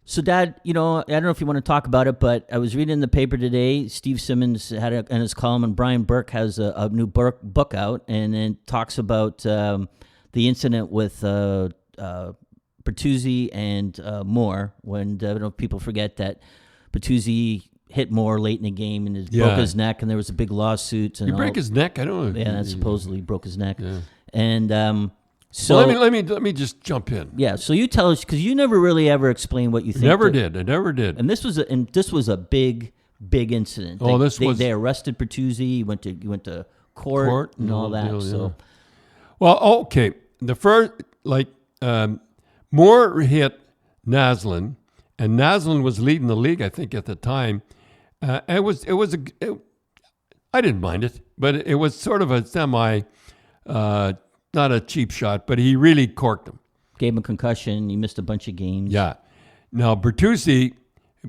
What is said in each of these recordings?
So, Dad, I don't know if you want to talk about it, but I was reading in the paper today. Steve Simmons had in his column, and Brian Burke has a new book out, and it talks about the incident with Bertuzzi and Moore. When I don't know if people forget that Bertuzzi hit Moore late in the game and broke his neck, and there was a big lawsuit. And he broke his neck? I don't know. Yeah, that supposedly broke his neck. Yeah. And so let me just jump in. Yeah, so you tell us, because you never really ever explained what you think. I never did. And this was a big incident. Oh, they arrested Bertuzzi. He went to court and all that. Deal, so, well, okay. The first Moore hit Naslund, and Naslund was leading the league, I think, at the time. I didn't mind it, but it was sort of a semi. Not a cheap shot, but he really corked him. Gave him a concussion. He missed a bunch of games. Yeah. Now Bertuzzi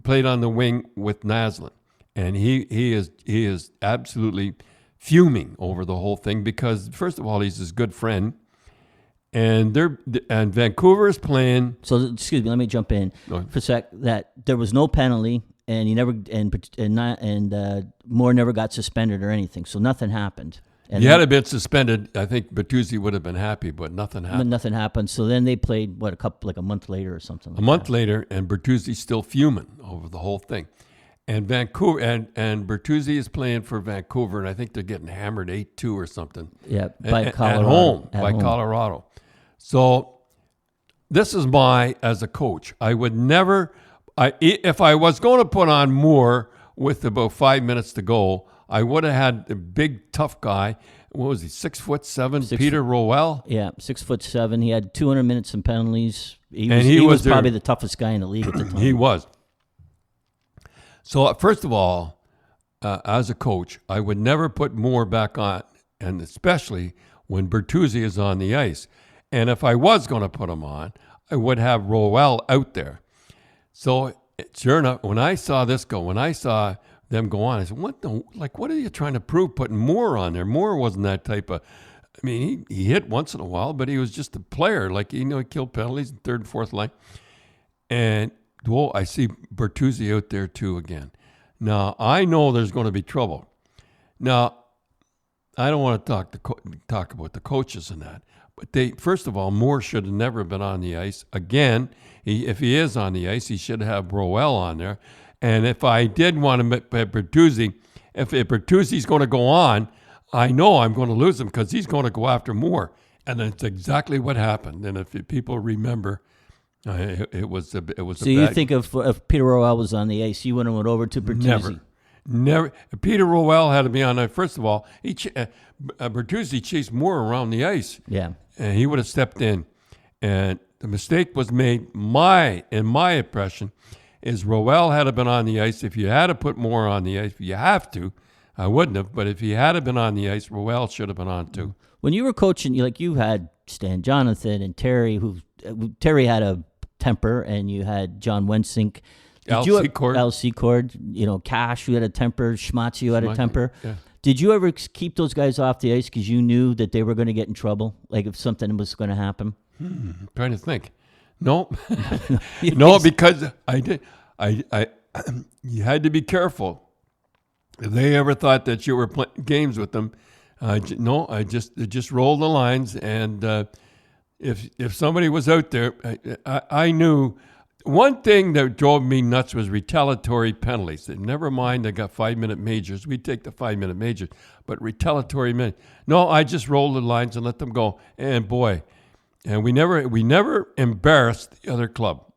played on the wing with Naslund, and he is absolutely fuming over the whole thing because, first of all, he's his good friend, and Vancouver is playing. So excuse me, let me jump in for a sec. That there was no penalty, and he never Moore never got suspended or anything, so nothing happened. And he had been suspended. I think Bertuzzi would have been happy, but nothing happened. Nothing happened. So then they played, a month later or something. A month later, and Bertuzzi's still fuming over the whole thing. And Vancouver and Bertuzzi is playing for Vancouver, and I think they're getting hammered 8-2 or something. Yeah, by Colorado. At home. Colorado. So this is as a coach, I would never. If I was going to put on Moore with about 5 minutes to go, I would have had the big tough guy. What was he? 6'7"? Peter Rowell. Yeah, 6'7". He had 200 minutes in penalties. He was probably the toughest guy in the league at the time. He was. So first of all, as a coach, I would never put Moore back on, and especially when Bertuzzi is on the ice. And if I was going to put him on, I would have Rowell out there. So sure enough, when I saw them go on, I said, what are you trying to prove putting Moore on there? Moore wasn't that type of, I mean, he hit once in a while, but he was just a player. He killed penalties in third and fourth line. And, I see Bertuzzi out there too again. Now, I know there's going to be trouble. Now, I don't want to talk about the coaches and that, but first of all, Moore should have never been on the ice. Again, if he is on the ice, he should have Rowell on there. And if I did want to make Bertuzzi, if Bertuzzi's going to go on, I know I'm going to lose him because he's going to go after Moore. And that's exactly what happened. And if people remember, it was. So you think if Peter Rowell was on the ice, you wouldn't have went over to Bertuzzi? Never. Peter Rowell had to be on there. First of all, Bertuzzi chased Moore around the ice. Yeah. And he would have stepped in. And the mistake was made, in my impression, is Rowell had to been on the ice. If you had to put Moore on the ice, you have to. I wouldn't have, but if he had been on the ice, Rowell should have been on too. When you were coaching, you had Stan Jonathan and Terry, Terry had a temper, and you had John Wensink. Al Secord, Cash, who had a temper, Schmatz, who had a temper. Yeah. Did you ever keep those guys off the ice because you knew that they were going to get in trouble, like if something was going to happen? I'm trying to think. No, no, because I did. You had to be careful. If they ever thought that you were playing games with them, I just rolled the lines. And if somebody was out there, I knew. One thing that drove me nuts was retaliatory penalties. Never mind, they got 5-minute majors. We take the 5-minute majors, but retaliatory minutes. No, I just rolled the lines and let them go. And boy. And we never embarrassed the other club.